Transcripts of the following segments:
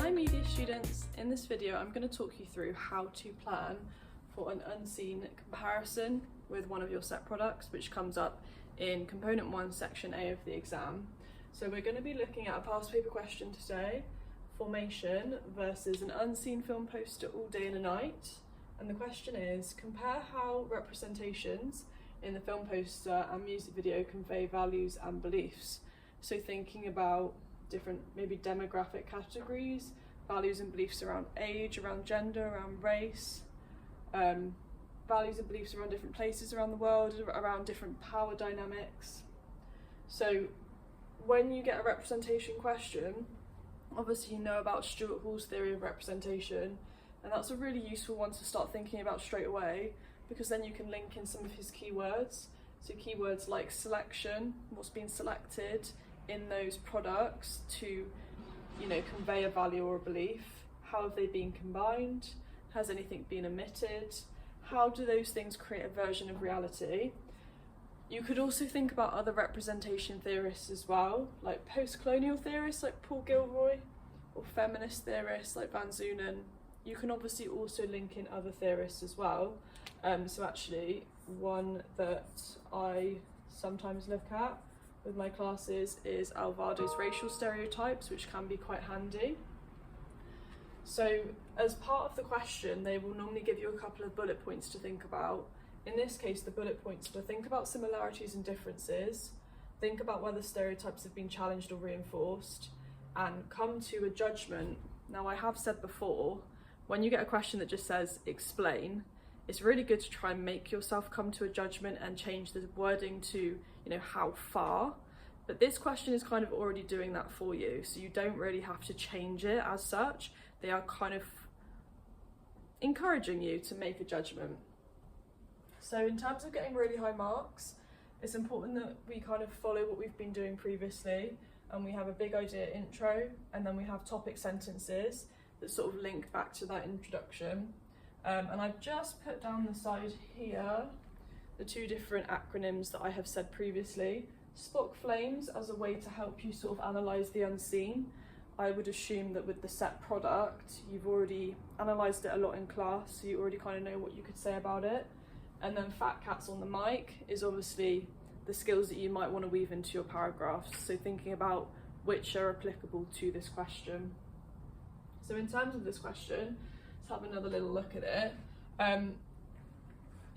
Hi media students, in this video I'm going to talk you through how to plan for an unseen comparison with one of your set products, which comes up in component 1 section A of the exam. So we're going to be looking at a past paper question today, formation versus an unseen film poster all day and a night, and the question is compare how representations in the film poster and music video convey values and beliefs. So thinking about different maybe demographic categories, values and beliefs around age, around gender, around race, values and beliefs around different places around the world, around different power dynamics. So when you get a representation question, obviously you know about Stuart Hall's theory of representation, and that's a really useful one to start thinking about straight away, because then you can link in some of his keywords. So keywords like selection, what's been selected in those products to, convey a value or a belief. How have they been combined? Has anything been omitted? How do those things create a version of reality? You could also think about other representation theorists as well, like post-colonial theorists like Paul Gilroy, or feminist theorists like Van Zunen. You can obviously also link in other theorists as well. So actually, one that I sometimes look at with my classes is Alvado's racial stereotypes, which can be quite handy. So as part of the question, they will normally give you a couple of bullet points to think about. In this case, the bullet points are to think about similarities and differences, think about whether stereotypes have been challenged or reinforced, and come to a judgment. Now, I have said before, when you get a question that just says explain, it's really good to try and make yourself come to a judgment and change the wording to, how far. But this question is kind of already doing that for you, so you don't really have to change it as such. They are kind of encouraging you to make a judgment. So in terms of getting really high marks, it's important that we kind of follow what we've been doing previously, and we have a big idea intro, and then we have topic sentences that sort of link back to that introduction. And I've just put down the side here the two different acronyms that I have said previously. SPOC Flames as a way to help you sort of analyse the unseen. I would assume that with the set product, you've already analysed it a lot in class, so you already kind of know what you could say about it. And then Fat Cats on the Mic is obviously the skills that you might want to weave into your paragraphs. So thinking about which are applicable to this question. So in terms of this question, let's have another little look at it.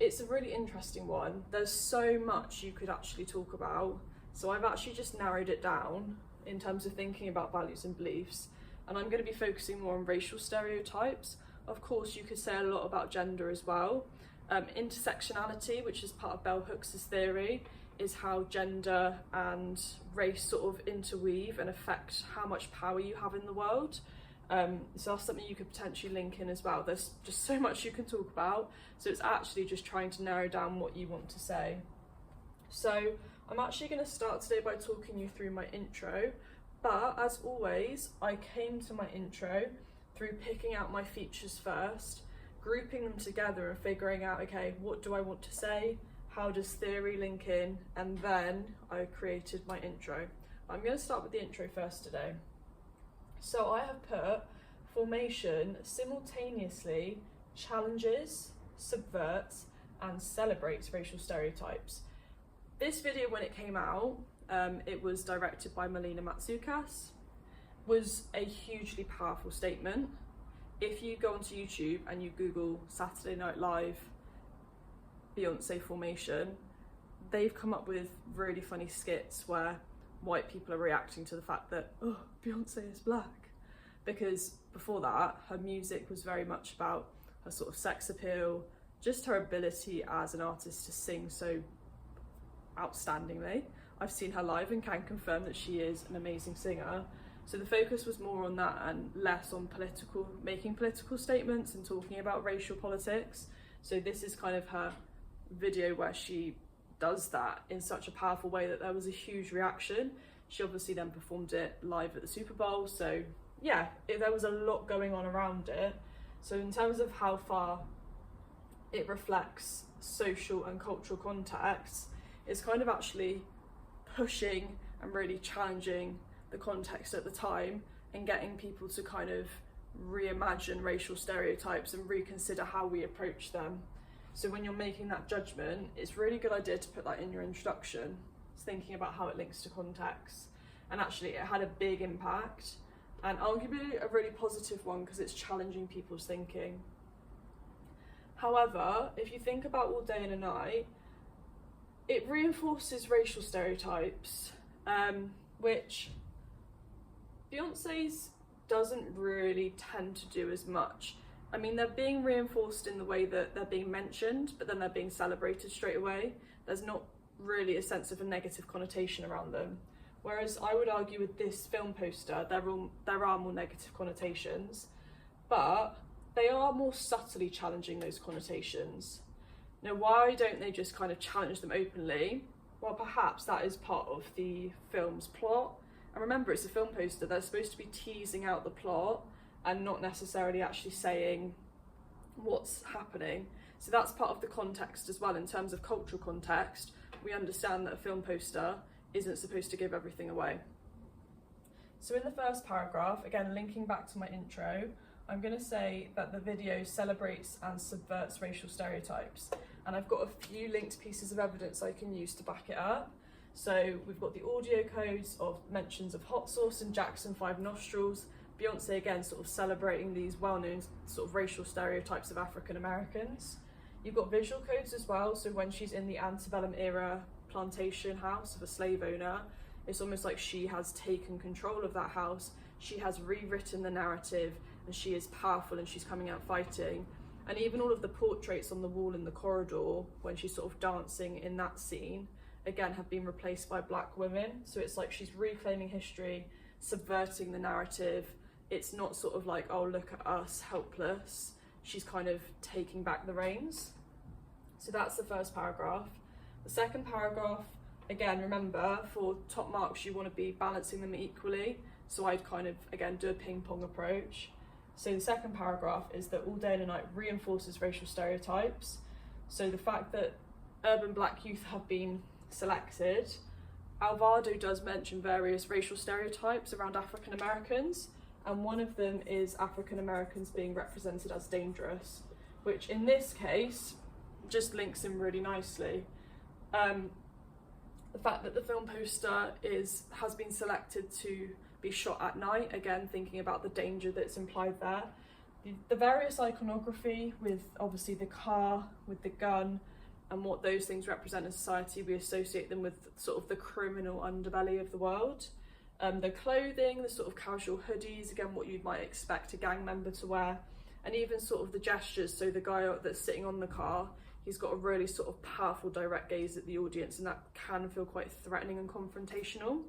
It's a really interesting one. There's so much you could actually talk about. So I've actually just narrowed it down in terms of thinking about values and beliefs. And I'm going to be focusing more on racial stereotypes. Of course, you could say a lot about gender as well. Intersectionality, which is part of Bell Hooks' theory, is how gender and race sort of interweave and affect how much power you have in the world. So that's something you could potentially link in as well. There's just so much you can talk about, so it's actually just trying to narrow down what you want to say. So I'm actually going to start today by talking you through my intro, but as always, I came to my intro through picking out my features first, grouping them together and figuring out, okay, what do I want to say? How does theory link in? And then I created my intro. I'm going to start with the intro first today. So I have put formation simultaneously challenges, subverts, and celebrates racial stereotypes. This video, when it came out, it was directed by Melina Matsoukas, was a hugely powerful statement. If you go onto YouTube and you Google Saturday Night Live Beyonce formation, they've come up with really funny skits where white people are reacting to the fact that, oh, Beyonce is black. Because before that, her music was very much about her sort of sex appeal, just her ability as an artist to sing so outstandingly. I've seen her live and can confirm that she is an amazing singer. So the focus was more on that and less on making political statements and talking about racial politics. So this is kind of her video where she does that in such a powerful way that there was a huge reaction. She obviously then performed it live at the Super Bowl, so yeah, there was a lot going on around it. So in terms of how far it reflects social and cultural context, it's kind of actually pushing and really challenging the context at the time and getting people to kind of reimagine racial stereotypes and reconsider how we approach them. So when you're making that judgment, it's a really good idea to put that in your introduction. It's thinking about how it links to context. And actually it had a big impact, and arguably a really positive one, because it's challenging people's thinking. However, if you think about All Day and a Night, it reinforces racial stereotypes, which Beyonce's doesn't really tend to do as much. I mean, they're being reinforced in the way that they're being mentioned, but then they're being celebrated straight away. There's not really a sense of a negative connotation around them. Whereas I would argue with this film poster, there are more negative connotations, but they are more subtly challenging those connotations. Now, why don't they just kind of challenge them openly? Well, perhaps that is part of the film's plot. And remember, it's a film poster, they're supposed to be teasing out the plot and not necessarily actually saying what's happening. So that's part of the context as well. In terms of cultural context, we understand that a film poster isn't supposed to give everything away. So in the first paragraph, again, linking back to my intro, I'm going to say that the video celebrates and subverts racial stereotypes. And I've got a few linked pieces of evidence I can use to back it up. So we've got the audio codes of mentions of hot sauce and Jackson 5 nostrils. Beyonce again sort of celebrating these well-known sort of racial stereotypes of African Americans. You've got visual codes as well, so when she's in the antebellum era plantation house of a slave owner, it's almost like she has taken control of that house, she has rewritten the narrative, and she is powerful and she's coming out fighting. And even all of the portraits on the wall in the corridor when she's sort of dancing in that scene, again, have been replaced by black women. So it's like she's reclaiming history, subverting the narrative. It's not sort of like, oh, look at us, helpless. She's kind of taking back the reins. So that's the first paragraph. The second paragraph, again, remember, for top marks, you want to be balancing them equally. So I'd kind of, again, do a ping pong approach. So the second paragraph is that All Day and a Night reinforces racial stereotypes. So the fact that urban black youth have been selected, Alvaro does mention various racial stereotypes around African Americans, and one of them is African Americans being represented as dangerous, which in this case just links in really nicely. The fact that the film poster has been selected to be shot at night, again thinking about the danger that's implied there. The various iconography with obviously the car, with the gun, and what those things represent in society, we associate them with sort of the criminal underbelly of the world. The clothing, the sort of casual hoodies, again what you might expect a gang member to wear, and even sort of the gestures. So the guy that's sitting on the car, he's got a really sort of powerful direct gaze at the audience, and that can feel quite threatening and confrontational.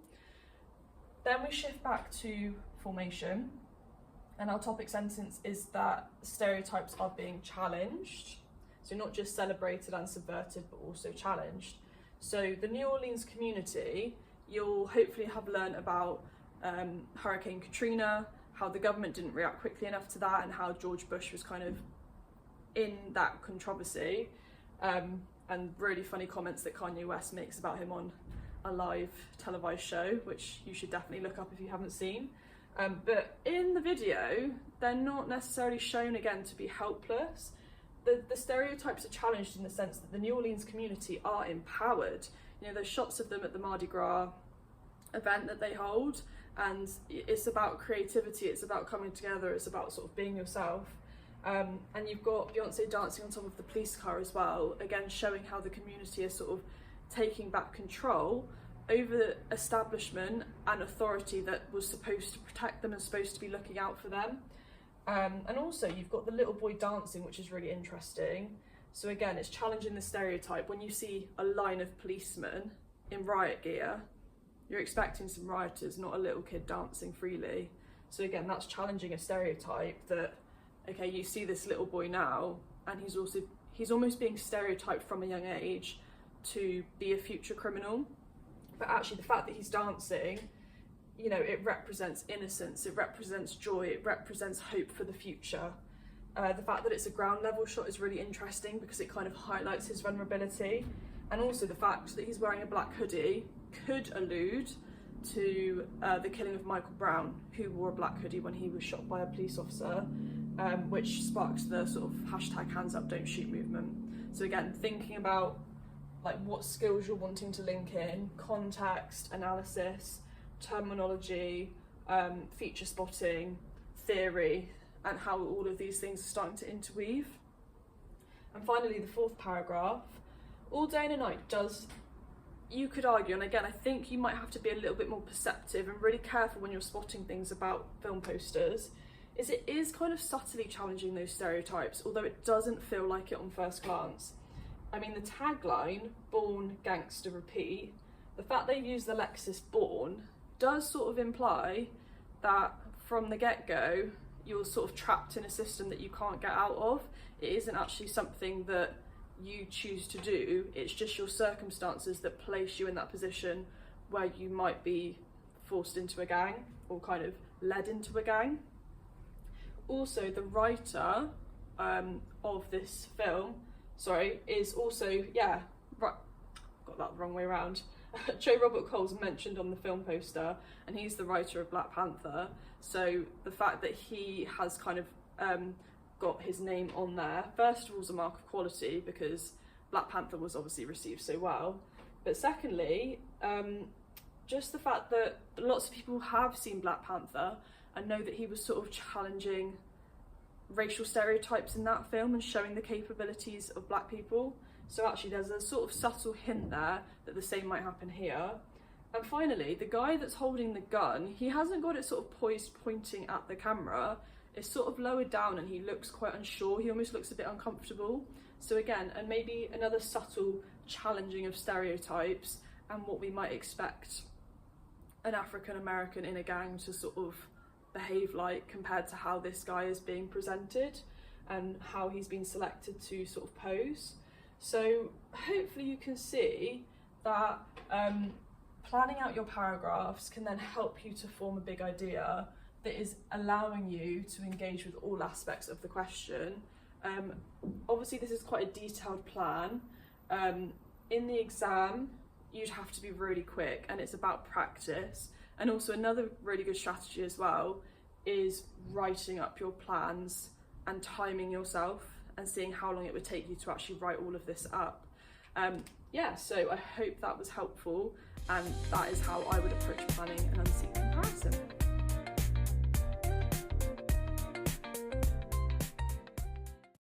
Then we shift back to formation, and our topic sentence is that stereotypes are being challenged. So not just celebrated and subverted, but also challenged. So the New Orleans community, you'll hopefully have learned about Hurricane Katrina, how the government didn't react quickly enough to that, and how George Bush was kind of in that controversy, and really funny comments that Kanye West makes about him on a live televised show, which you should definitely look up if you haven't seen. But in the video, they're not necessarily shown again to be helpless. The stereotypes are challenged in the sense that the New Orleans community are empowered. You know, there's shots of them at the Mardi Gras event that they hold, and it's about creativity, it's about coming together, it's about sort of being yourself. And you've got Beyonce dancing on top of the police car as well, again showing how the community is sort of taking back control over the establishment and authority that was supposed to protect them and supposed to be looking out for them. And also you've got the little boy dancing, which is really interesting. So again, it's challenging the stereotype. When you see a line of policemen in riot gear, you're expecting some rioters, not a little kid dancing freely. So again, that's challenging a stereotype that, okay, you see this little boy now, and he's almost being stereotyped from a young age to be a future criminal. But actually the fact that he's dancing, you know, it represents innocence, it represents joy, it represents hope for the future. The fact that it's a ground level shot is really interesting because it kind of highlights his vulnerability. And also the fact that he's wearing a black hoodie could allude to the killing of Michael Brown, who wore a black hoodie when he was shot by a police officer, which sparks the sort of hashtag hands up don't shoot movement. So again, thinking about like what skills you're wanting to link in, context, analysis, terminology, feature spotting, theory, and how all of these things are starting to interweave. And finally, the fourth paragraph, All Day and a Night does, you could argue, and again, I think you might have to be a little bit more perceptive and really careful when you're spotting things about film posters, is it is kind of subtly challenging those stereotypes, although it doesn't feel like it on first glance. I mean, the tagline, Born Gangster Repeat, the fact they use the Lexus Born does sort of imply that from the get-go, you're sort of trapped in a system that you can't get out of. It isn't actually something that you choose to do, it's just your circumstances that place you in that position where you might be forced into a gang or kind of led into a gang. Also, the writer of this film, is also, got that the wrong way around. Joe Robert Cole's mentioned on the film poster, and he's the writer of Black Panther. So the fact that he has kind of got his name on there, first of all, is a mark of quality because Black Panther was obviously received so well. But secondly, just the fact that lots of people have seen Black Panther and know that he was sort of challenging racial stereotypes in that film and showing the capabilities of black people. So actually there's a sort of subtle hint there that the same might happen here. And finally, the guy that's holding the gun, he hasn't got it sort of poised pointing at the camera. It's sort of lowered down and he looks quite unsure. He almost looks a bit uncomfortable. So again, and maybe another subtle challenging of stereotypes and what we might expect an African American in a gang to sort of behave like compared to how this guy is being presented and how he's been selected to sort of pose. So hopefully you can see that planning out your paragraphs can then help you to form a big idea that is allowing you to engage with all aspects of the question. Obviously this is quite a detailed plan. In the exam, you'd have to be really quick and it's about practice. And also another really good strategy as well is writing up your plans and timing yourself and seeing how long it would take you to actually write all of this up. So I hope that was helpful, and that is how I would approach planning an unseen comparison.